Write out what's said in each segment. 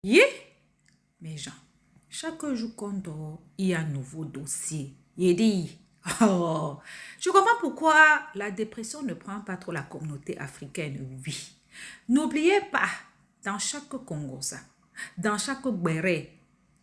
Yeah, mes gens, chaque jour qu'on dort, il y a un nouveau dossier. Il dit, oh, je comprends pourquoi la dépression ne prend pas trop la communauté africaine, oui. N'oubliez pas, dans chaque Congosa, dans chaque Béré,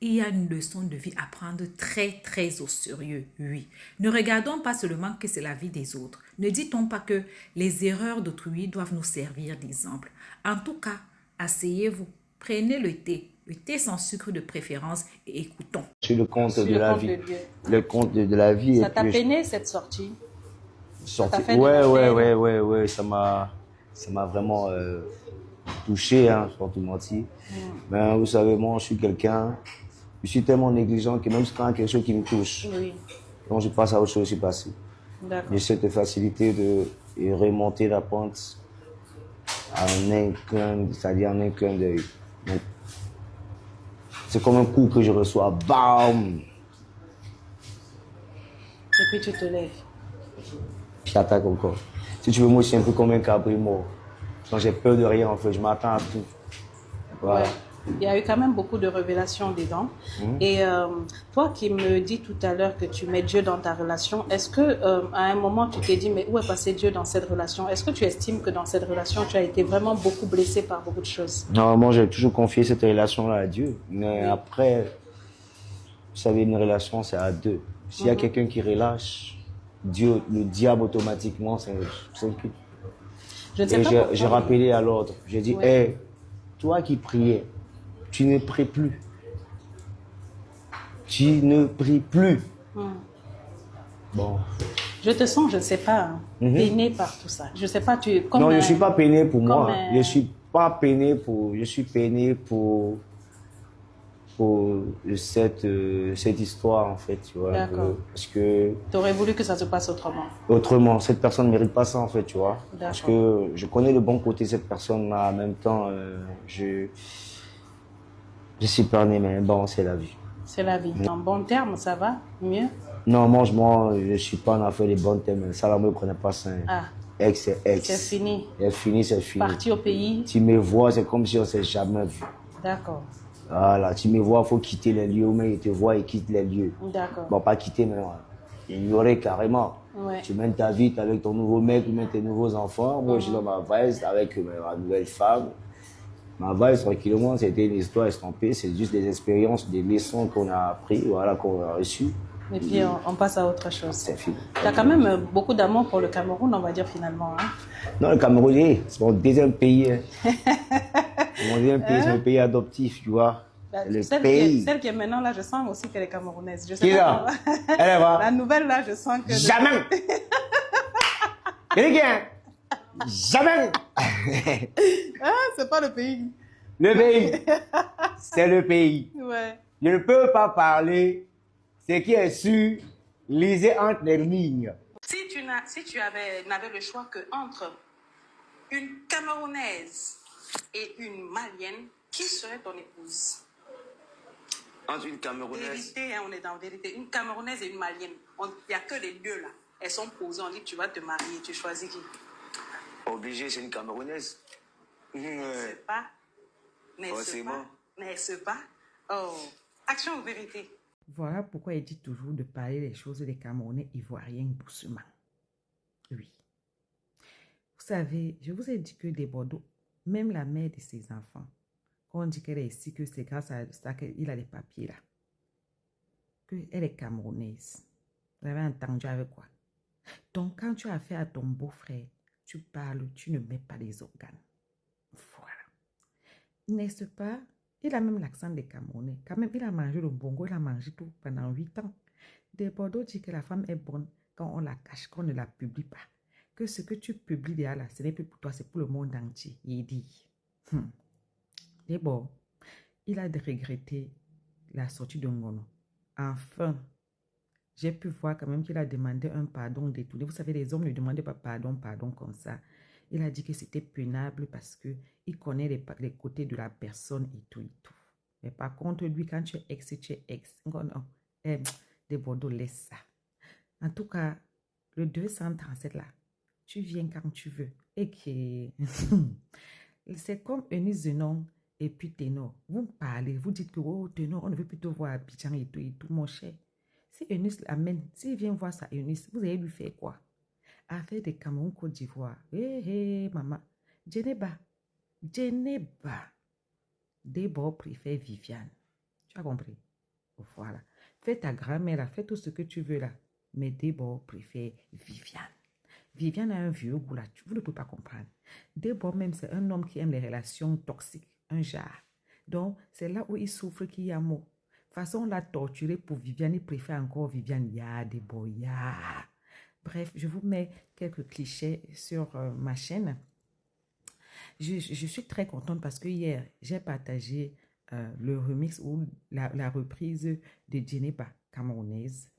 il y a une leçon de vie à prendre très, très au sérieux, oui. Ne regardons pas seulement que c'est la vie des autres. Ne dit-on pas que les erreurs d'autrui doivent nous servir d'exemple. En tout cas, asseyez-vous, prenez le thé sans sucre de préférence et écoutons. Sur le compte Sur de le la compte vie. de Dieu. Le compte de la vie. Ça Et t'a puis, peiné cette sortie? Ça t'a fait de ouais, la peine? ouais. Ça m'a vraiment touché, hein, sans te mentir. Mais vous savez, moi, je suis tellement négligent que même quand il y a quelque chose qui me touche, Oui, donc je passe à autre chose, je suis passé. d'accord. J'ai cette facilité de remonter la pente c'est-à-dire en un clin d'œil. Donc, c'est comme un coup que je reçois, bam! Et puis tu te lèves. J'attaque encore. Si tu veux, moi, je suis un peu comme un cabri mort. Quand j'ai peur de rien, en fait, je m'attends à tout. Voilà. Ouais. Il y a eu quand même beaucoup de révélations dedans. Et toi qui me dis tout à l'heure que tu mets Dieu dans ta relation, est-ce que à un moment tu t'es dit mais où est passé Dieu dans cette relation? Est-ce que tu estimes que dans cette relation tu as été vraiment beaucoup blessé par beaucoup de choses? Normalement, j'ai toujours confié cette relation-là à Dieu. Mais après, vous savez, une relation, c'est à deux. S'il y a quelqu'un qui relâche, Dieu, le diable, automatiquement, c'est un culte. Je ne sais Et pas pourquoi. j'ai rappelé à l'ordre. J'ai dit, Ouais. hey, toi qui priais, tu ne pries plus. Tu ne pries plus. Bon. Je te sens, je ne sais pas, peiné par tout ça. Je ne sais pas, tu comme Non, je ne suis pas peiné pour moi. un- Je suis pas peiné pour. Je suis peiné pour cette histoire, en fait, tu vois. D'accord. Parce que tu aurais voulu que ça se passe autrement. autrement, cette personne ne mérite pas ça, en fait, tu vois. Parce D'accord. que je connais le bon côté de cette personne-là. En même temps, je suis pas né, mais bon, c'est la vie. C'est la vie. En bon terme, ça va mieux? Non, moi, je suis pas en affaire des bonnes thèmes. Ça, là, moi, je connais pas ça. Ah, Ex, c'est ex. c'est fini. C'est fini, c'est fini. Parti au pays. Tu me vois, c'est comme si on s'est jamais vu. D'accord. Voilà, tu me vois, il faut quitter les lieux, mais il te voit et quitte les lieux. D'accord. Bon, pas quitter, mais ignorer carrément. Ouais. Tu mènes ta vie avec ton nouveau mec, tu mènes tes nouveaux enfants. Moi, je suis dans ma valse avec ma nouvelle femme. Ma valse, tranquillement, c'était une histoire estampée. C'est juste des expériences, des leçons qu'on a appris, voilà, qu'on a reçues. Et puis on passe à autre chose. C'est fini. Tu as quand même beaucoup d'amour pour le Cameroun, on va dire finalement. Hein? Non, le Cameroun, c'est mon deuxième pays. Hein. Mon deuxième pays, c'est un pays adoptif, tu vois. Bah, Le celle pays. Qui est maintenant là, je sens aussi qu'elle est camerounaise. Je sais Qui est pas là? comment- Elle est là. La nouvelle là, je sens que... Jamais. Quelqu'un. Jamais. Ah, c'est pas le pays. Le pays. C'est le pays. Ouais. Je ne peux pas parler. Ce qui est sûr, lisez entre les lignes. Si tu n'avais le choix que entre une Camerounaise et une Malienne, qui serait ton épouse? Entre une Camerounaise. Vérité, hein, on est dans vérité. Une Camerounaise et une Malienne. Il n'y a que les deux là. Elles sont posées, on dit tu vas te marier, tu choisis qui? Obligé, c'est une Camerounaise. N'est-ce pas? N'est-ce Forcément. pas? N'est-ce pas? Oh, action ou vérité? Voilà pourquoi il dit toujours de parler les choses des Camerounais ivoiriens doucement. Oui. Vous savez, je vous ai dit que des Bordeaux, même la mère de ses enfants, on dit qu'elle est ici, que c'est grâce à ça qu'il a les papiers là. Qu'elle est camerounaise. Vous avez entendu avec quoi? Donc, quand tu as affaire à ton beau-frère, tu parles, tu ne mets pas les organes. Voilà. N'est-ce pas? Il a même l'accent des Camerounais. Quand même, il a mangé le bongo, il a mangé tout pendant 8 ans. Des Bordeaux dit que la femme est bonne quand on la cache, qu'on ne la publie pas. Que ce que tu publies déjà là, ce n'est plus pour toi, c'est pour le monde entier. Il dit. Et bon, il a regretté la sortie de Ngono. Enfin, j'ai pu voir quand même qu'il a demandé un pardon détourné. Vous savez, les hommes ne demandaient pas pardon comme ça. Il a dit que c'était pénable parce qu'il connaît les côtés de la personne et tout. Mais par contre, lui, quand tu es ex, tu es ex. Non, des Bordeaux, laisse ça. En tout cas, le 237 là, tu viens quand tu veux. Et que c'est comme Eunice Zenon Et puis ténor, vous me parlez, vous dites que, oh, ténor, on ne veut plus te voir à Abidjan et tout, mon cher. Si Eunice l'amène, s'il vient voir ça, Eunice, vous allez lui faire quoi? Affaire de Cameroun, Côte d'Ivoire. Hé, maman. Djeneba. Débord préfère Viviane. Tu as compris? Voilà. Fais ta grand-mère là, fais tout ce que tu veux là. Mais Débord préfère Viviane. Viviane a un vieux goût là, vous ne pouvez pas comprendre. Débord même, c'est un homme qui aime les relations toxiques, un genre. Donc, c'est là où il souffre qu'il y a mot. De toute façon, on l'a torturé pour Viviane, il préfère encore Viviane. Ya, Débord, ya. Bref, je vous mets quelques clichés sur ma chaîne. Je suis très contente parce que hier, j'ai partagé le remix ou la reprise de Djeneba camerounaise.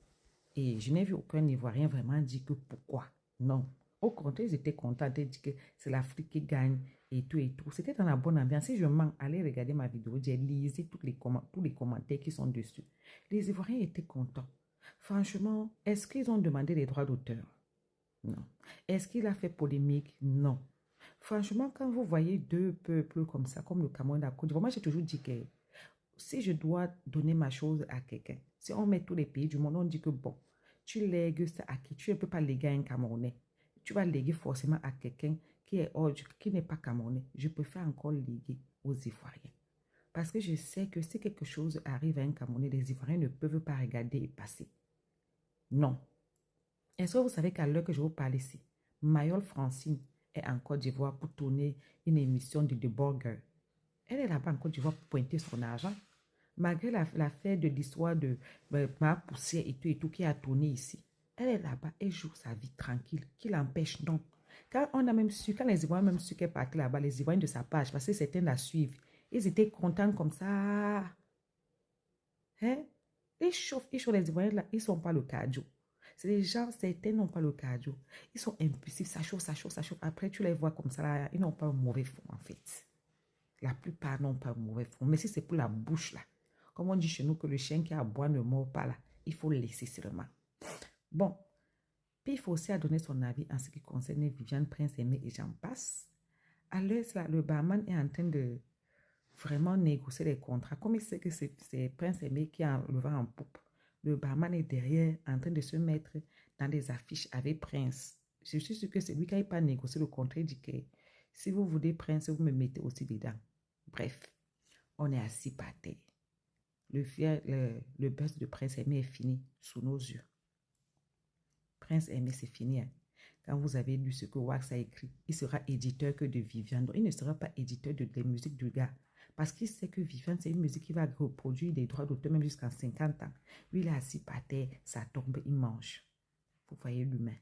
Et je n'ai vu aucun Ivoirien vraiment dire que pourquoi. Non. Au contraire, ils étaient contents de dire que c'est l'Afrique qui gagne et tout et tout. C'était dans la bonne ambiance. Si je mens, allez regarder ma vidéo. J'ai lisé tous les commentaires qui sont dessus. Les Ivoiriens étaient contents. Franchement, est-ce qu'ils ont demandé les droits d'auteur? Non. Est-ce qu'il a fait polémique? Non. Franchement, quand vous voyez deux peuples comme ça, comme le Cameroun et la Côte d'Ivoire, moi j'ai toujours dit que si je dois donner ma chose à quelqu'un, si on met tous les pays du monde, on dit que bon, tu lègues ça à qui? Tu ne peux pas léguer à un Camerounais. Tu vas léguer forcément à quelqu'un qui n'est pas Camerounais. Je préfère encore léguer aux Ivoiriens. Parce que je sais que si quelque chose arrive à un Camerounais, les Ivoiriens ne peuvent pas regarder et passer. Non. Est-ce que vous savez qu'à l'heure que je vous parle ici, Mayol Francine est en Côte d'Ivoire pour tourner une émission de The Burger. Elle est là-bas en Côte d'Ivoire pour pointer son argent. Malgré l'affaire de l'histoire de ma poussière et tout qui a tourné ici. Elle est là-bas, elle joue sa vie tranquille. Qui l'empêche? Non. Quand les Ivoiriens même su qu'elle partait là-bas, les Ivoiriens de sa page, parce que certains la suivent, ils étaient contents comme ça. Hein? Ils chauffent les Ivoiriens là, ils ne sont pas le cardio. C'est des gens, certains n'ont pas le cardio. Ils sont impulsifs, ça chauffe. Après, tu les vois comme ça, là, ils n'ont pas un mauvais fond, en fait. La plupart n'ont pas un mauvais fond. Mais si c'est pour la bouche, là, comme on dit chez nous que le chien qui aboie ne mord pas, là, il faut laisser seulement. Bon. Puis, il faut aussi donner son avis en ce qui concerne Viviane, Prince Aimé et j'en passe. À l'heure, le barman est en train de vraiment négocier les contrats. Comme il sait que c'est Prince Aimé qui a le vent en poupe. Le barman est derrière en train de se mettre dans des affiches avec Prince. Je suis sûre que c'est lui qui n'a pas négocié le contrat. Il dit que si vous voulez Prince, vous me mettez aussi dedans. Bref, on est assis par terre. Le buzz de Prince Aimé est fini sous nos yeux. Prince Aimé, c'est fini. Hein. Quand vous avez lu ce que Wax a écrit, il sera éditeur que de Viviane. Donc, il ne sera pas éditeur de la musique du gars. Parce qu'il sait que Viviane, c'est une musique qui va reproduire des droits d'auteur même jusqu'à 50 ans. Lui, il est assis par terre, ça tombe, il mange. Vous voyez l'humain.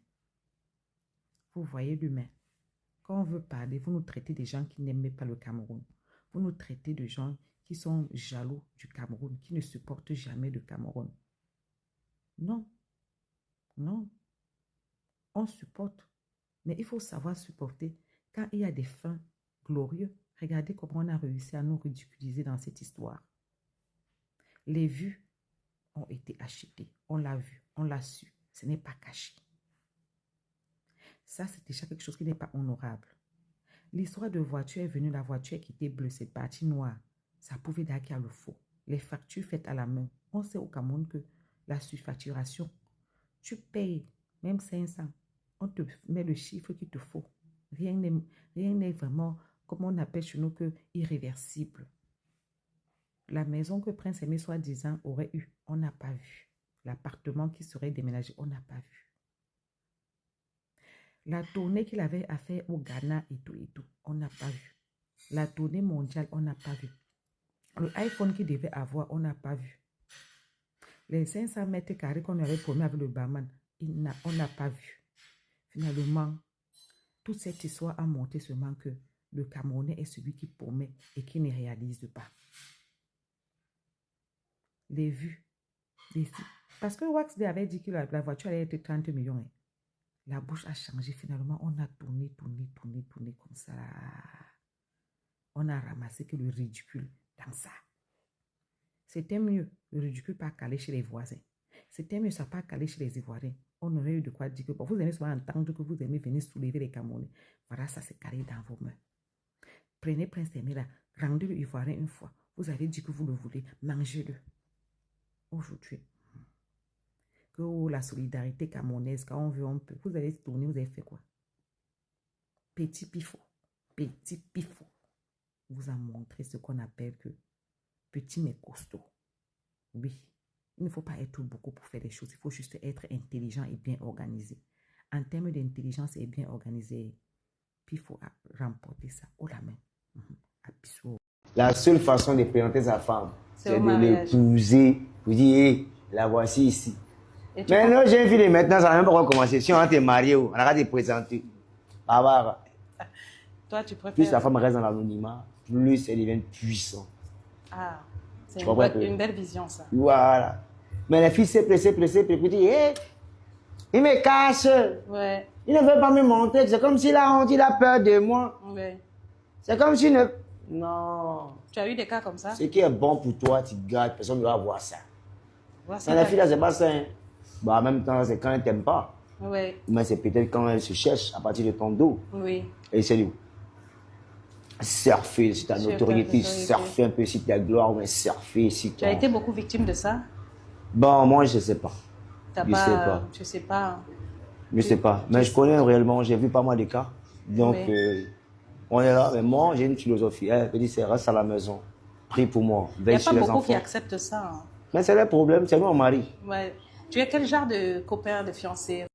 Vous voyez l'humain. Quand on veut parler, vous nous traitez des gens qui n'aiment pas le Cameroun. Vous nous traitez de gens qui sont jaloux du Cameroun, qui ne supportent jamais le Cameroun. Non. Non. On supporte. Mais il faut savoir supporter quand il y a des fins glorieux. Regardez comment on a réussi à nous ridiculiser dans cette histoire. Les vues ont été achetées. On l'a vu, on l'a su. Ce n'est pas caché. Ça, c'est déjà quelque chose qui n'est pas honorable. L'histoire de voiture est venue, la voiture qui était bleue, cette partie noire. Ça pouvait dire qu'il y a le faux. Les factures faites à la main. On sait au Cameroun que la surfacturation, tu payes même 500. On te met le chiffre qu'il te faut. Rien n'est vraiment, comme on appelle chez nous, que irréversible. La maison que Prince Aimé soi-disant aurait eu, on n'a pas vu. L'appartement qui serait déménagé, on n'a pas vu. La tournée qu'il avait à faire au Ghana et tout, on n'a pas vu. La tournée mondiale, on n'a pas vu. Le iPhone qu'il devait avoir, on n'a pas vu. Les 500 mètres carrés qu'on avait promis avec le barman, on n'a pas vu. Finalement, toute cette histoire a montré seulement que le Camerounais est celui qui promet et qui ne réalise pas. Les vues. Parce que Wax avait dit que la voiture allait être 30 millions. Hein. La bouche a changé. Finalement, on a tourné comme ça. On a ramassé que le ridicule dans ça. C'était mieux le ridicule pas calé chez les voisins. C'était mieux ça pas calé chez les Ivoiriens. On aurait eu de quoi dire que bon, vous aimez souvent entendre que vous aimez venir soulever les Camerounais. Voilà, ça c'est calé dans vos mains. Prenez Prince Aimé là, Rendez le ivoirien une fois. Vous avez dit que vous le voulez. Mangez-le. Aujourd'hui. Que la solidarité camerounaise, quand on veut, on peut. Vous avez tourné, vous avez fait quoi? Petit pifo. Petit pifo. Vous a montré ce qu'on appelle que petit mais costaud. Oui. Il ne faut pas être beaucoup pour faire des choses. Il faut juste être intelligent et bien organisé. En termes d'intelligence et bien organisé, Pifo a remporté ça haut la main. La seule façon de présenter sa femme, c'est de mariage. l'épouser. Vous dites, hé, la voici ici. Mais non, j'ai une fille de maintenant, ça n'a même pas recommencé. Si on t'est marié, on a te présenter. Toi, tu préfères... Plus la femme reste dans l'anonymat, plus elle devient puissante. Ah, c'est une belle vision, ça. Voilà. Mais la fille s'est pressée, puis dit, hé, il me cache. Ouais. Il ne veut pas me montrer. C'est comme s'il a honte, il a peur de moi. Ouais. C'est comme s'il ne... Non. Tu as eu des cas comme ça? Ce qui est bon pour toi, tu gardes, personne ne va voir ça. Ouais, mais la fille là, c'est pas ça. Hein. Bah, en même temps, c'est quand elle t'aime pas. Oui. Mais c'est peut-être quand elle se cherche à partir de ton dos. Oui. Et c'est lui. Surfer sur ta notoriété, surfer un peu sur ta gloire, mais surfer sur Tu as été beaucoup victime de ça? Bon, moi, je sais pas. Je sais pas. Je sais pas. Mais je connais réellement, j'ai vu pas mal de cas. Donc, oui. On est là. Mais moi, j'ai une philosophie. Elle dit, c'est reste à la maison. Prie pour moi. Il n'y a pas beaucoup qui acceptent ça. Hein. Mais c'est le problème, c'est moi, mon mari. Ouais. Tu es quel genre de copain, de fiancé?